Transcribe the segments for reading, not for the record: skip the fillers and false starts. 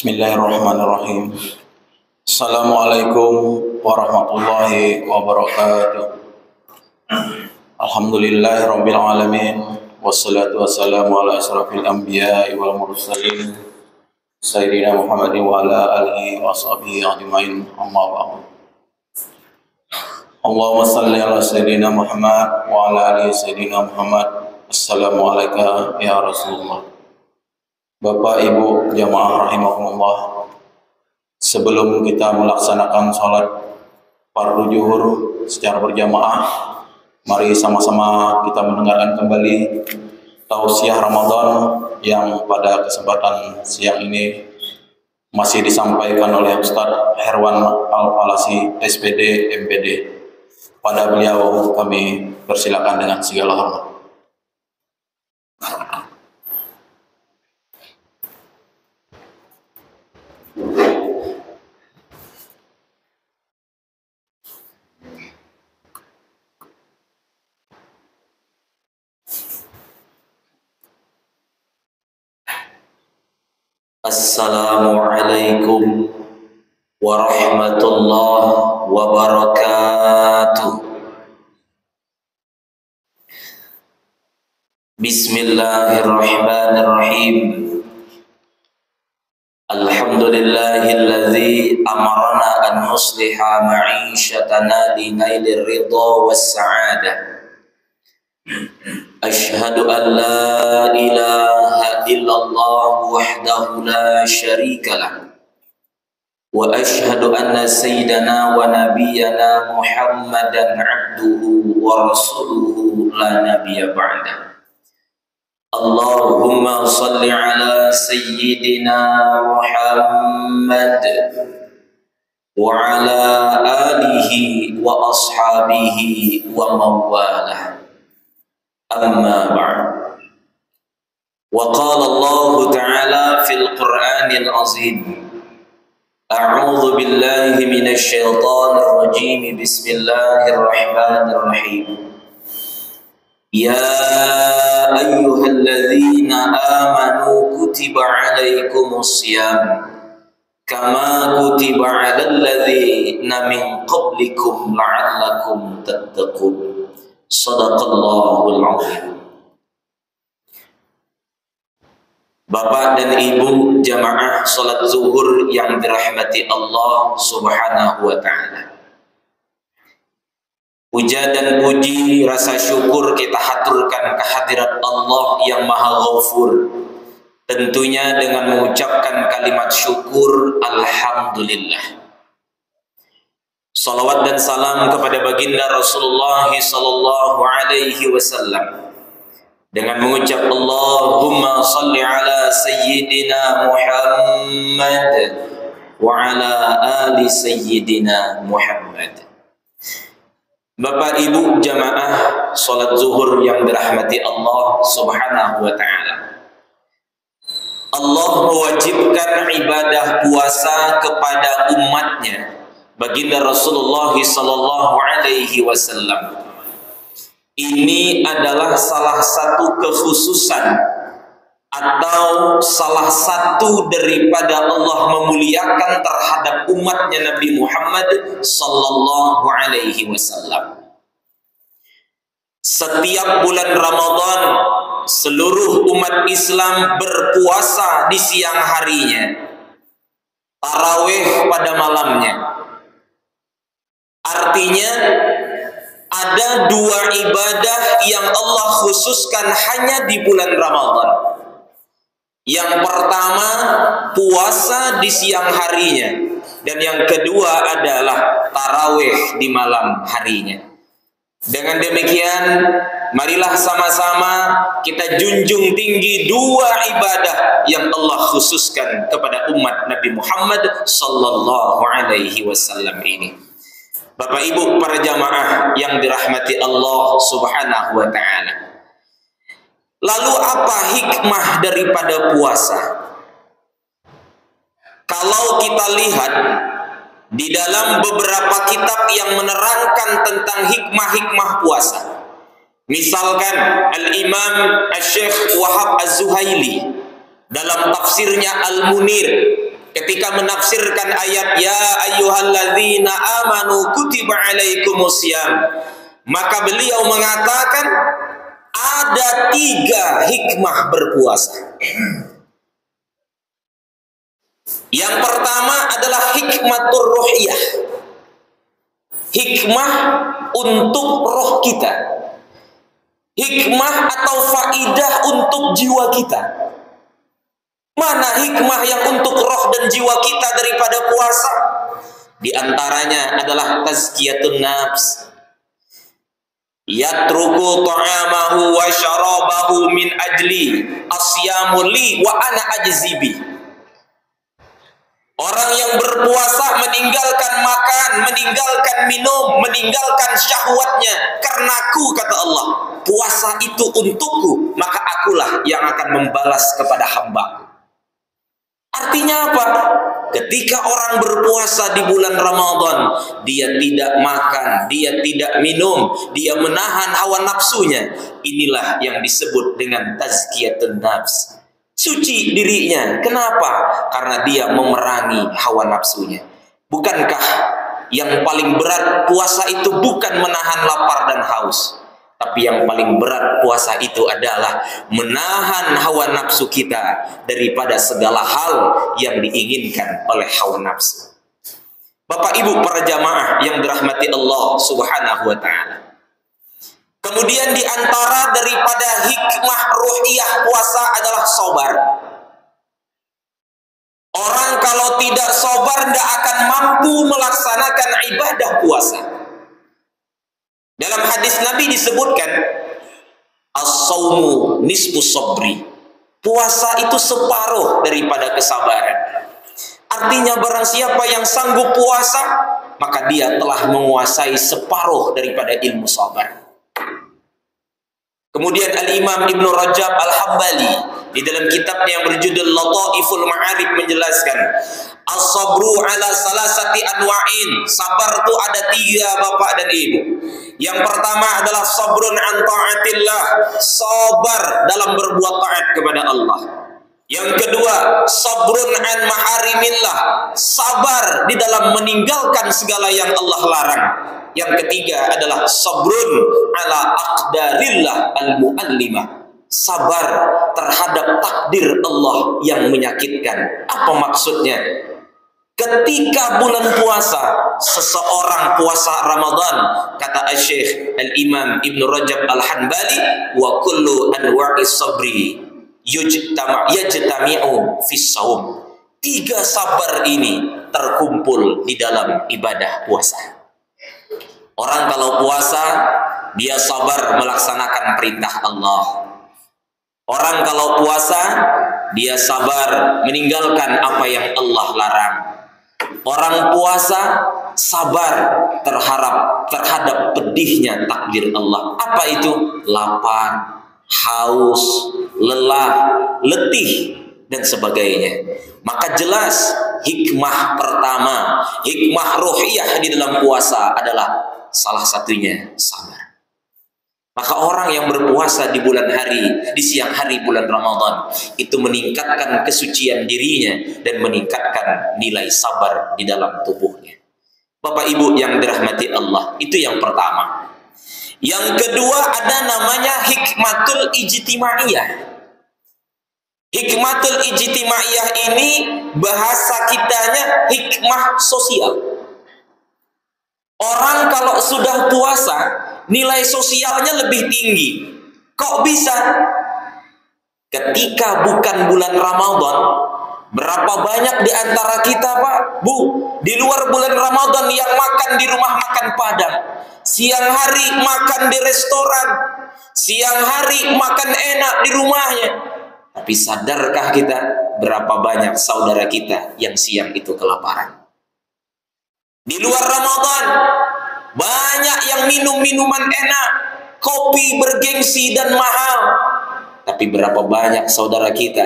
Bismillahirrahmanirrahim. Assalamualaikum warahmatullahi wabarakatuh. Alhamdulillahirabbil alamin wassalatu wassalamu ala asrafil anbiya'i wal mursalin sayyidina Muhammadin wa ala alihi wa sahbihi ajmain. Amma ba'du. Allahumma shalli ala sayyidina Muhammad wa ala ali sayyidina Muhammad. Assalamualaikum ya Rasulullah. Bapak Ibu jamaah rahimakumullah, sebelum kita melaksanakan sholat fardu zuhur secara berjamaah, mari sama-sama kita mendengarkan kembali tausiah Ramadan yang pada kesempatan siang ini masih disampaikan oleh Ustadz Herwan Al-Falasi SPD MPD. Pada beliau kami persilakan dengan segala hormat. Assalamualaikum warahmatullahi wabarakatuh. Bismillahirrahmanirrahim. Alhamdulillahilladzi amarna an nusliha ma'ishatana linailir ridha was sa'adah. Ashhadu an la ilaha illallah wahdahu la syarika lah wa ashhadu anna sayyidana wa nabiyyana Muhammadan abduhu wa rasuluhu la nabiyya ba'dah. Allahumma salli ala sayyidina Muhammad wa ala alihi wa ashabihi wa mawalah. Amma ba'd. Wa qala Allah Ta'ala fil Qur'anil Azim. A'udzu billahi minasy syaithanir rajim. Bismillahirrahmanirrahim. Ya ayyuhalladzina amanu kutiba 'alaikumus shiyam kama kutiba 'alal ladzina min qablikum la'allakum tattaqun. Shadaqallahul azim. Bapak dan Ibu jamaah salat zuhur yang dirahmati Allah Subhanahu wa taala. Puja dan puji rasa syukur kita haturkan kehadirat Allah yang Maha Ghafur. Tentunya dengan mengucapkan kalimat syukur alhamdulillah. Salawat dan salam kepada baginda Rasulullah sallallahu alaihi wasallam dengan mengucap Allahumma salli ala sayyidina Muhammad wa ala ali sayyidina Muhammad. Bapak Ibu jamaah salat zuhur yang dirahmati Allah Subhanahu wa taala. Allah mewajibkan ibadah puasa kepada umatnya, baginda Rasulullah sallallahu alaihi wasallam. Ini adalah salah satu kekhususan atau salah satu daripada Allah memuliakan terhadap umatnya Nabi Muhammad sallallahu alaihi wasallam. Setiap bulan Ramadan seluruh umat Islam berpuasa di siang harinya, tarawih pada malamnya. Artinya ada dua ibadah yang Allah khususkan hanya di bulan Ramadan. Yang pertama puasa di siang harinya, dan yang kedua adalah tarawih di malam harinya. Dengan demikian marilah sama-sama kita junjung tinggi dua ibadah yang Allah khususkan kepada umat Nabi Muhammad sallallahu alaihi wasallam ini. Bapak Ibu para jamaah yang dirahmati Allah Subhanahu wa taala. Lalu apa hikmah daripada puasa? Kalau kita lihat di dalam beberapa kitab yang menerangkan tentang hikmah-hikmah puasa. Misalkan Al-Imam Al-Syekh Wahab Az-Zuhaili dalam tafsirnya Al-Munir ketika menafsirkan ayat ya ayyuhalladzina amanu kutiba alaikumusiyam, maka beliau mengatakan ada 3 hikmah berpuasa. Yang pertama adalah hikmatur ruhiyah, hikmah untuk roh kita, hikmah atau faidah untuk jiwa kita. Mana hikmah yang untuk roh dan jiwa kita daripada puasa? Di antaranya adalah tazkiyatun nafs. Yatruku ta'amahu wa syarabahu min ajli asyamu li wa ana ajzibi. Orang yang berpuasa meninggalkan makan, meninggalkan minum, meninggalkan syahwatnya karenaku, kata Allah. Puasa itu untukku, maka akulah yang akan membalas kepada hamba. Artinya apa? Ketika orang berpuasa di bulan Ramadan, dia tidak makan, dia tidak minum, dia menahan hawa nafsunya. Inilah yang disebut dengan tazkiyatun nafs. Suci dirinya. Kenapa? Karena dia memerangi hawa nafsunya. Bukankah yang paling berat puasa itu bukan menahan lapar dan haus, tapi yang paling berat puasa itu adalah menahan hawa nafsu kita daripada segala hal yang diinginkan oleh hawa nafsu. Bapak Ibu para jamaah yang dirahmati Allah Subhanahu wa taala. Kemudian di antara daripada hikmah ruhiyah puasa adalah sabar. Orang kalau tidak sabar tidak akan mampu melaksanakan ibadah puasa. Dalam hadis Nabi disebutkan as-saumu nisfu sabri. Puasa itu separuh daripada kesabaran. Artinya barang siapa yang sanggup puasa, maka dia telah menguasai separuh daripada ilmu sabar. Kemudian Al-Imam Ibnu Rajab Al-Hambali di dalam kitabnya yang berjudul Lataiful Ma'arif menjelaskan as-sabru ala salasati anwa'in. Sabar itu ada 3 Bapak dan Ibu. Yang pertama adalah sabrun an ta'atillah, sabar dalam berbuat taat kepada Allah. Yang kedua, sabrun an maharimillah, sabar di dalam meninggalkan segala yang Allah larang. Yang ketiga adalah sabrun ala aqdarillah al-mu'allimah, sabar terhadap takdir Allah yang menyakitkan. Apa maksudnya? Ketika bulan puasa, seseorang puasa Ramadan, kata Syekh Al-Imam Ibnu Rajab Al-Hanbali, wa kullu anwa'is sabri yajtami'u fis shaum. 3 sabar ini terkumpul di dalam ibadah puasa. Orang kalau puasa, dia sabar melaksanakan perintah Allah. Orang kalau puasa, dia sabar meninggalkan apa yang Allah larang. Orang puasa sabar terhadap pedihnya takdir Allah. Apa itu? Lapar, haus, lelah, letih, dan sebagainya. Maka jelas hikmah pertama, hikmah ruhiyah di dalam puasa adalah salah satunya sabar. Maka orang yang berpuasa di bulan hari, di siang hari bulan Ramadan, itu meningkatkan kesucian dirinya dan meningkatkan nilai sabar di dalam tubuhnya. Bapak Ibu yang dirahmati Allah, itu yang pertama. Yang kedua ada namanya hikmatul ijtimaiyah. Hikmatul ijtimaiyah ini bahasa kitanya hikmah sosial. Orang kalau sudah puasa, nilai sosialnya lebih tinggi. Kok bisa? Ketika bukan bulan Ramadan, berapa banyak di antara kita, Pak, Bu, di luar bulan Ramadan yang makan di rumah makan Padang, siang hari makan di restoran, siang hari makan enak di rumahnya. Tapi sadarkah kita berapa banyak saudara kita yang siang itu kelaparan? Di luar Ramadan banyak yang minum minuman enak, kopi bergengsi dan mahal. Tapi berapa banyak saudara kita,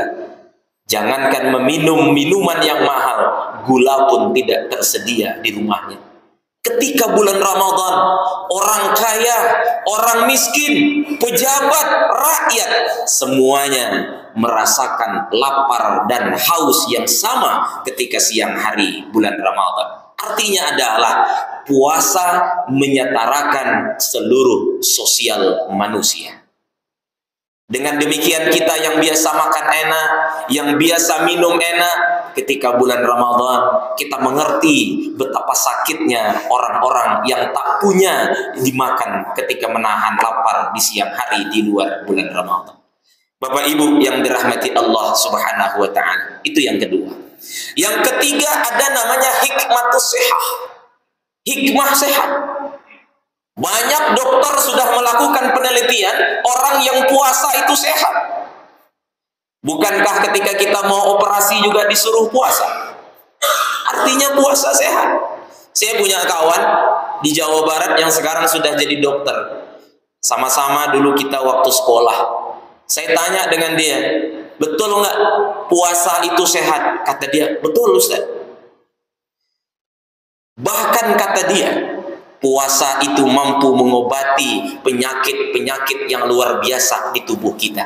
jangankan meminum minuman yang mahal, gula pun tidak tersedia di rumahnya. Ketika bulan Ramadan, orang kaya, orang miskin, pejabat, rakyat, semuanya merasakan lapar dan haus yang sama ketika siang hari bulan Ramadan. Artinya adalah puasa menyetarakan seluruh sosial manusia. Dengan demikian kita yang biasa makan enak, yang biasa minum enak, ketika bulan Ramadan kita mengerti betapa sakitnya orang-orang yang tak punya dimakan ketika menahan lapar di siang hari di luar bulan Ramadan. Bapak Ibu yang dirahmati Allah Subhanahu wa taala. Itu yang kedua. Yang ketiga ada namanya hikmatus sehat. Hikmah sehat. Banyak dokter sudah melakukan penelitian, orang yang puasa itu sehat. Bukankah ketika kita mau operasi juga disuruh puasa? Artinya puasa sehat. Saya punya kawan di Jawa Barat yang sekarang sudah jadi dokter. Sama-sama dulu kita waktu sekolah. Saya tanya dengan dia, betul nggak puasa itu sehat? Kata dia, betul Ustaz. Bahkan kata dia, puasa itu mampu mengobati penyakit-penyakit yang luar biasa di tubuh kita.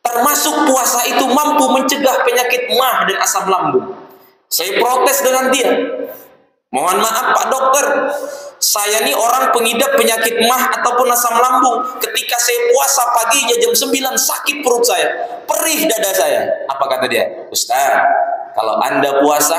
Termasuk puasa itu mampu mencegah penyakit mah dan asam lambung. Saya protes dengan dia. Mohon maaf Pak Dokter, saya ini orang pengidap penyakit mah ataupun asam lambung. Ketika saya puasa paginya jam 9 sakit perut saya, perih dada saya. Apa kata dia? Ustaz, kalau Anda puasa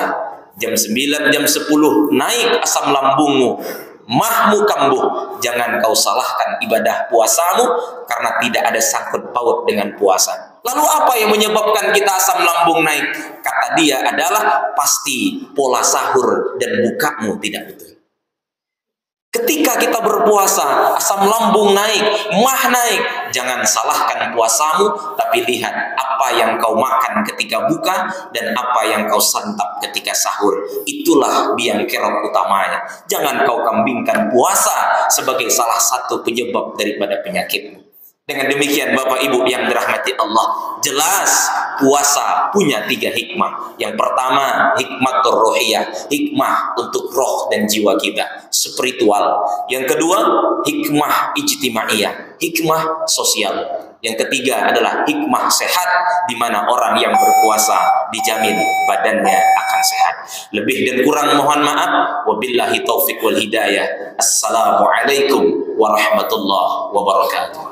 jam 9, jam 10 naik asam lambungmu, mahmu kambuh, jangan kau salahkan ibadah puasamu karena tidak ada sangkut paut dengan puasa. Lalu apa yang menyebabkan kita asam lambung naik? Kata dia adalah pasti pola sahur dan bukamu tidak betul. Ketika kita berpuasa, asam lambung naik, mah naik, jangan salahkan puasamu, tapi lihat apa yang kau makan ketika buka dan apa yang kau santap ketika sahur. Itulah biang kerok utamanya. Jangan kau kambingkan puasa sebagai salah satu penyebab daripada penyakitmu. Dengan demikian Bapak Ibu yang dirahmati Allah, jelas puasa punya 3 hikmah. Yang pertama, hikmatur ruhiyah, hikmah untuk roh dan jiwa kita, spiritual. Yang kedua, hikmah ijtimaiyah, hikmah sosial. Yang ketiga adalah hikmah sehat, di mana orang yang berpuasa dijamin badannya akan sehat. Lebih dan kurang mohon maaf. Wabillahi taufiq wal hidayah. Assalamualaikum warahmatullahi wabarakatuh.